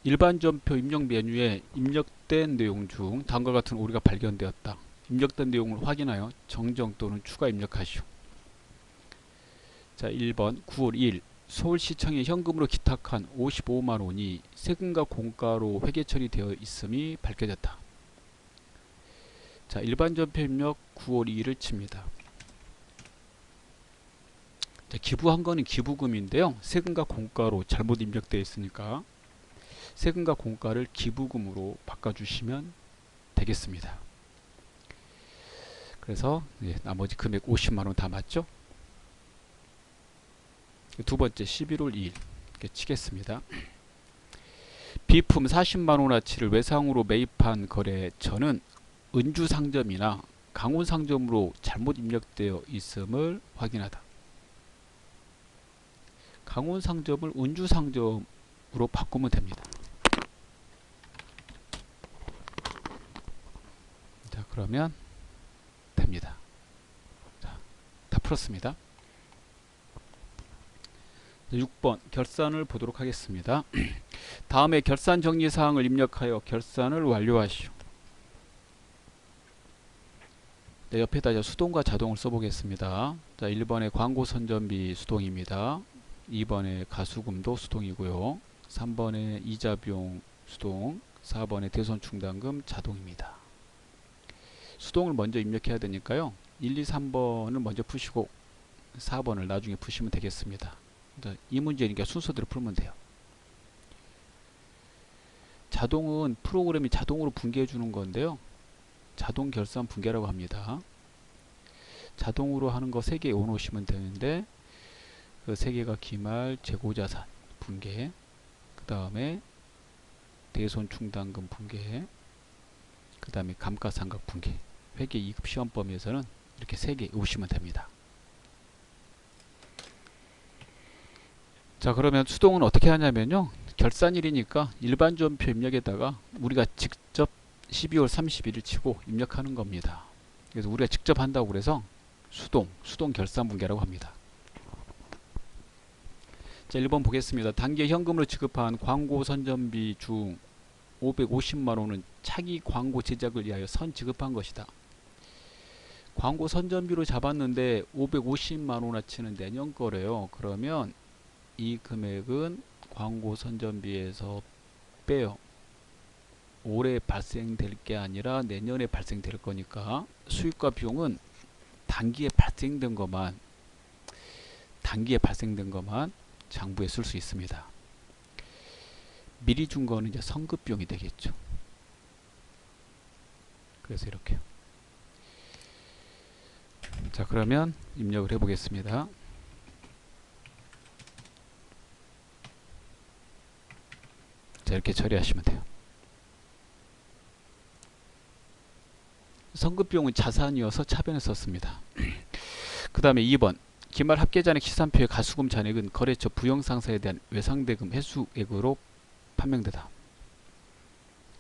일반 전표 입력 메뉴에 입력된 내용 중 다음과 같은 오류가 발견되었다. 입력된 내용을 확인하여 정정 또는 추가 입력하시오. 자, 1번 9월 2일 서울시청에 현금으로 기탁한 55만원이 세금과 공가로 회계 처리되어 있음이 밝혀졌다. 자, 일반 전표 입력 9월 2일을 칩니다. 자, 기부한 거는 기부금인데요. 세금과 공가로 잘못 입력되어 있으니까 세금과 공가를 기부금으로 바꿔주시면 되겠습니다. 그래서 나머지 금액 50만원 다 맞죠? 두 번째 11월 2일 이렇게 치겠습니다. 비품 40만원어치를 외상으로 매입한 거래처는 은주상점이나 강원상점으로 잘못 입력되어 있음을 확인하다. 강원상점을 은주상점으로 바꾸면 됩니다. 자, 그러면 됩니다. 자, 다 풀었습니다. 6번 결산을 보도록 하겠습니다. 다음에 결산 정리사항을 입력하여 결산을 완료하시오. 네, 옆에다 수동과 자동을 써보겠습니다. 자, 1번에 광고 선전비 수동입니다. 2번에 가수금도 수동이고요. 3번에 이자 비용 수동, 4번에 대손 충당금 자동입니다. 수동을 먼저 입력해야 되니까요. 1, 2, 3번을 먼저 푸시고 4번을 나중에 푸시면 되겠습니다. 이 문제니까 순서대로 풀면 돼요. 자동은 프로그램이 자동으로 분개해 주는 건데요. 자동 결산 분개라고 합니다. 자동으로 하는 거 3개 외워놓으시면 되는데 그 3개가 기말, 재고자산, 붕괴, 그 다음에 대손 충당금 붕괴, 그 다음에 감가상각 붕괴. 회계 2급 시험 범위에서는 이렇게 3개 외우시면 됩니다. 자, 그러면 수동은 어떻게 하냐면요, 결산일이니까 일반전표 입력에다가 우리가 직접 12월 31일 치고 입력하는 겁니다. 그래서 우리가 직접 한다고 그래서 수동 결산분계라고 합니다. 자, 1번 보겠습니다. 단기 현금으로 지급한 광고 선전비 중 550만원은 차기 광고 제작을 위하여 선지급한 것이다. 광고 선전비로 잡았는데 550만원어치는 내년 거래요. 그러면 이 금액은 광고 선전비에서 빼요. 올해 발생될 게 아니라 내년에 발생될 거니까 수익과 비용은 단기에 발생된 것만 장부에 쓸 수 있습니다. 미리 준 거는 이제 선급비용이 되겠죠. 그래서 이렇게. 자, 그러면 입력을 해 보겠습니다. 자, 이렇게 처리하시면 돼요. 선급비용은 자산이어서 차변에 썼습니다. 그 다음에 2번 기말 합계 잔액 시산표의 가수금 잔액은 거래처 부영상사에 대한 외상대금 회수액으로 판명되다.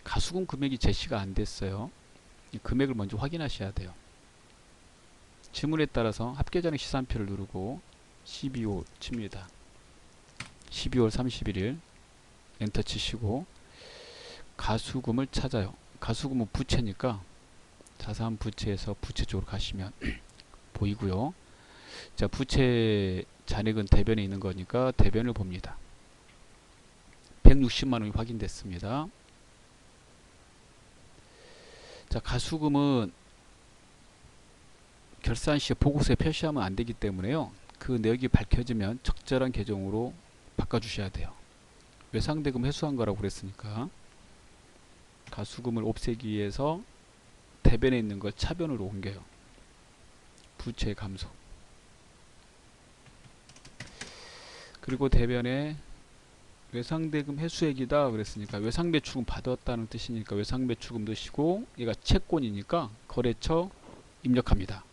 가수금 금액이 제시가 안 됐어요. 이 금액을 먼저 확인하셔야 돼요. 지문에 따라서 합계 잔액 시산표를 누르고 12월 칩니다. 12월 31일 엔터 치시고 가수금을 찾아요. 가수금은 부채니까 자산 부채에서 부채 쪽으로 가시면 보이고요. 자, 부채 잔액은 대변에 있는 거니까 대변을 봅니다. 160만원이 확인됐습니다. 자, 가수금은 결산 시에 보고서에 표시하면 안 되기 때문에요. 그 내역이 밝혀지면 적절한 계정으로 바꿔주셔야 돼요. 외상대금 회수한 거라고 그랬으니까 가수금을 없애기 위해서 대변에 있는 걸 차변으로 옮겨요. 부채 감소. 그리고 대변에 외상대금 회수액이다 그랬으니까 외상매출금 받았다는 뜻이니까 외상매출금 넣으시고, 얘가 채권이니까 거래처 입력합니다.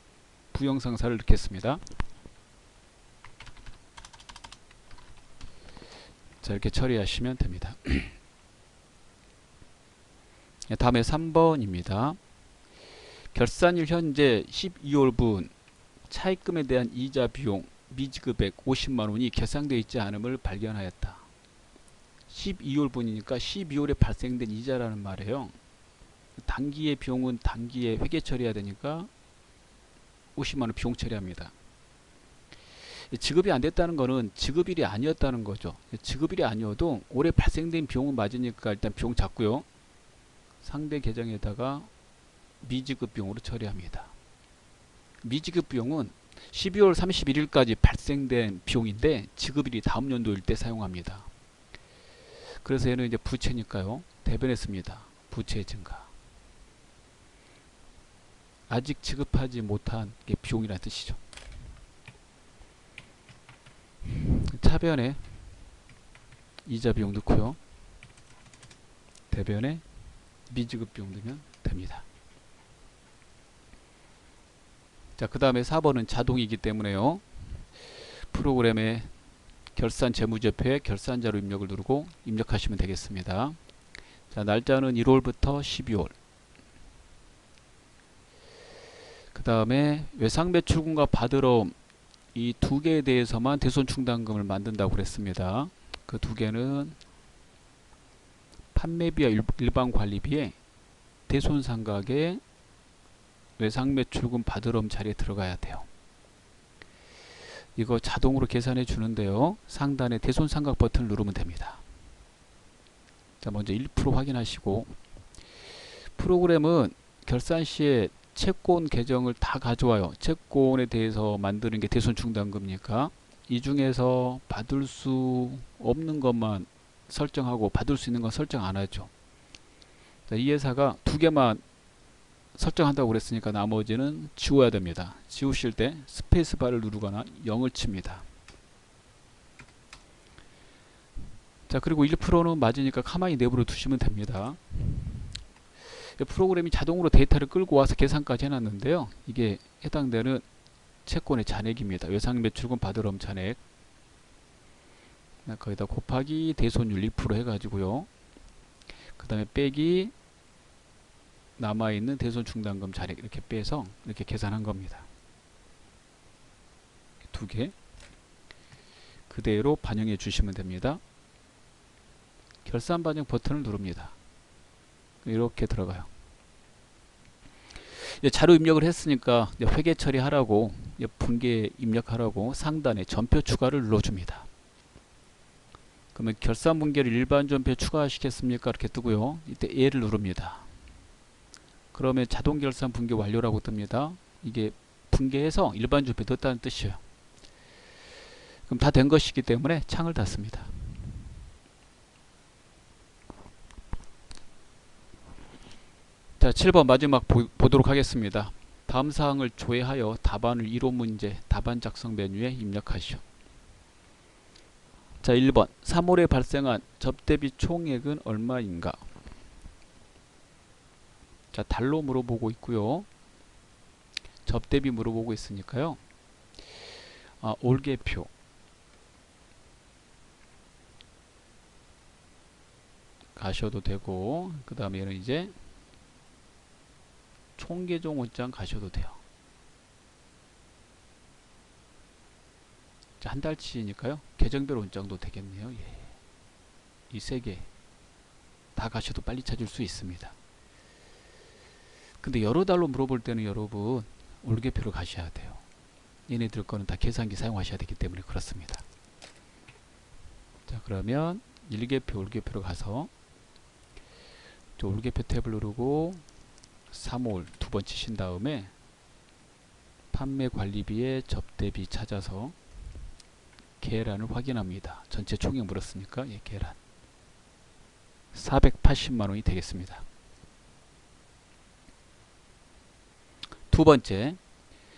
부영상사를 넣겠습니다. 자, 이렇게 처리하시면 됩니다. 다음에 3번입니다. 결산일 현재 12월분 차입금에 대한 이자 비용 미지급액 50만원이 계산되어 있지 않음을 발견하였다. 12월분이니까 12월에 발생된 이자라는 말이에요. 단기의 비용은 단기에 회계 처리해야 되니까 50만원 비용 처리합니다. 지급이 안 됐다는 거는 지급일이 아니었다는 거죠. 지급일이 아니어도 올해 발생된 비용은 맞으니까 일단 비용 잡고요. 상대 계정에다가 미지급 비용으로 처리합니다. 미지급 비용은 12월 31일까지 발생된 비용인데 지급일이 다음 연도일 때 사용합니다. 그래서 얘는 이제 부채니까요. 대변에 씁니다. 부채 증가. 아직 지급하지 못한 게 비용이라는 뜻이죠. 차변에 이자 비용 넣고요. 대변에 미지급 비용 넣으면 됩니다. 자, 그 다음에 4번은 자동이기 때문에요. 프로그램에 결산 재무제표에 결산자료 입력을 누르고 입력하시면 되겠습니다. 자, 날짜는 1월부터 12월. 그 다음에 외상매출금과 받으러 이 두 개에 대해서만 대손충당금을 만든다고 그랬습니다. 그 두 개는 판매비와 일반관리비에 대손상각에 외상매출금 받으럼 자리에 들어가야 돼요. 이거 자동으로 계산해 주는데요. 상단에 대손상각 버튼을 누르면 됩니다. 자, 먼저 1% 확인하시고, 프로그램은 결산 시에 채권 계정을 다 가져와요. 채권에 대해서 만드는 게 대손충당금이니까 이 중에서 받을 수 없는 것만 설정하고 받을 수 있는 건 설정 안 하죠. 자, 이 회사가 두 개만 설정한다고 그랬으니까 나머지는 지워야 됩니다. 지우실 때 스페이스바를 누르거나 0을 칩니다. 자, 그리고 1%는 맞으니까 가만히 내버려 두시면 됩니다. 프로그램이 자동으로 데이터를 끌고 와서 계산까지 해놨는데요. 이게 해당되는 채권의 잔액입니다. 외상매출금 받으럼 잔액. 거기다 곱하기 대손율 1% 해가지고요. 그 다음에 빼기 남아있는 대손 충당금 잔액 이렇게 빼서 이렇게 계산한 겁니다. 두 개 그대로 반영해 주시면 됩니다. 결산 반영 버튼을 누릅니다. 이렇게 들어가요. 이제 자료 입력을 했으니까 이제 회계 처리하라고 분계 입력하라고 상단에 전표 추가를 눌러줍니다. 그러면 결산 분계를 일반 전표 추가하시겠습니까? 이렇게 뜨고요. 이때 예를 누릅니다. 그러면 자동 결산 분계 완료라고 뜹니다. 이게 분계해서 일반 전표 넣었다는 뜻이에요. 그럼 다 된 것이기 때문에 창을 닫습니다. 자, 7번 마지막 보도록 하겠습니다. 다음 사항을 조회하여 답안을 이론 문제 답안 작성 메뉴에 입력하시오. 자, 1번 3월에 발생한 접대비 총액은 얼마인가? 자, 달로 물어보고 있고요. 접대비 물어보고 있으니까요. 올개표 가셔도 되고, 그 다음에는 이제 총계종 원장 가셔도 돼요. 자, 한 달치니까요. 계정별 원장도 되겠네요. 예. 이 세 개 다 가셔도 빨리 찾을 수 있습니다. 근데 여러 달로 물어볼 때는 여러분 올개표로 가셔야 돼요. 얘네들 거는 다 계산기 사용하셔야 되기 때문에 그렇습니다. 자, 그러면 일개표 올개표로 가서 올개표 탭을 누르고 3월 두 번 치신 다음에 판매 관리비의 접대비 찾아서 계란을 확인합니다. 전체 총액 물었으니까 예, 계란 480만원이 되겠습니다. 두 번째,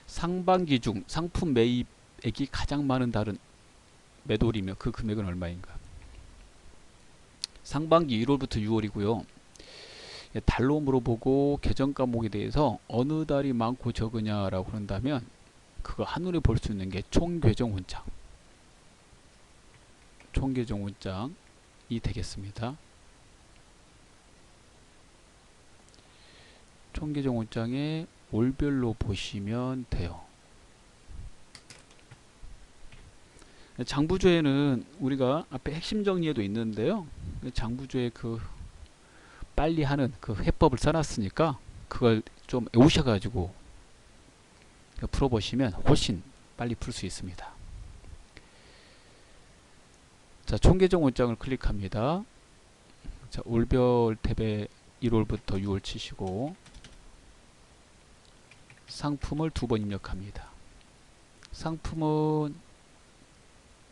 상반기 중 상품 매입액이 가장 많은 달은 몇 월이며 그 금액은 얼마인가? 상반기 1월부터 6월이고요. 달로 물어보고 계정 과목에 대해서 어느 달이 많고 적으냐라고 한다면 그거 한눈에 볼 수 있는 게 총계정 원장. 총계정 원장이 되겠습니다. 총계정 원장에 월별로 보시면 돼요. 장부조회는 우리가 앞에 핵심 정리에도 있는데요. 장부조회 그 빨리 하는 그 해법을 써놨으니까 그걸 좀 외우셔가지고 풀어보시면 훨씬 빨리 풀 수 있습니다. 자, 총계정 원장을 클릭합니다. 자, 월별 탭에 1월부터 6월 치시고 상품을 두 번 입력합니다. 상품은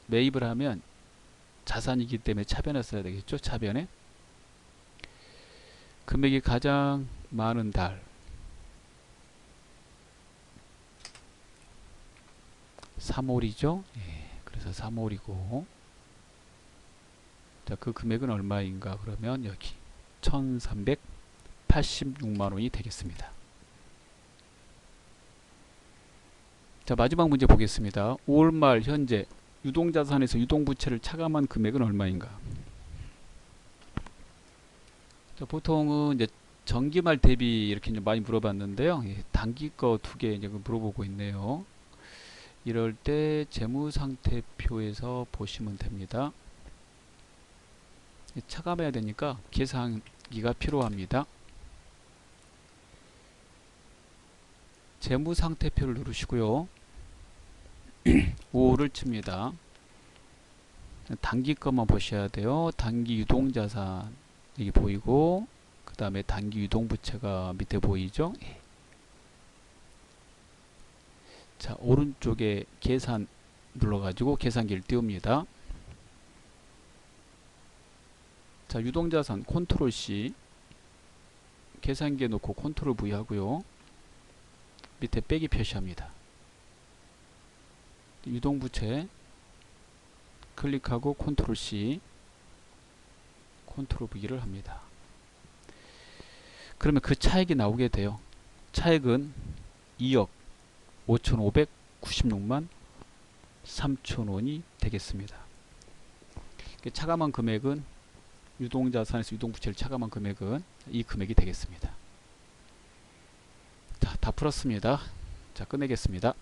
매입을 하면 자산이기 때문에 차변에 써야 되겠죠. 차변에 금액이 가장 많은 달 3월이죠. 예, 그래서 3월이고 자, 그 금액은 얼마인가? 그러면 여기 1386만원이 되겠습니다. 자, 마지막 문제 보겠습니다. 5월 말 현재 유동자산에서 유동부채를 차감한 금액은 얼마인가? 자, 보통은 이제 정기말 대비 이렇게 이제 많이 물어봤는데요. 예, 단기 거 두 개 이제 물어보고 있네요. 이럴 때 재무상태표에서 보시면 됩니다. 차감해야 되니까 계산기가 필요합니다. 재무상태표를 누르시고요. 5를 칩니다. 단기 것만 보셔야 돼요. 단기 유동자산 여기 보이고 그 다음에 단기 유동부채가 밑에 보이죠. 자, 오른쪽에 계산 눌러가지고 계산기를 띄웁니다. 자, 유동자산 컨트롤 C 계산기에 놓고 컨트롤 V 하고요. 밑에 빼기 표시합니다. 유동부채 클릭하고 컨트롤 C 컨트롤 V를 합니다. 그러면 그 차액이 나오게 돼요. 차액은 2억 5,596만 3천원이 되겠습니다. 차감한 금액은 유동자산에서 유동부채를 차감한 금액은 이 금액이 되겠습니다. 자, 다 풀었습니다. 자, 끝내겠습니다.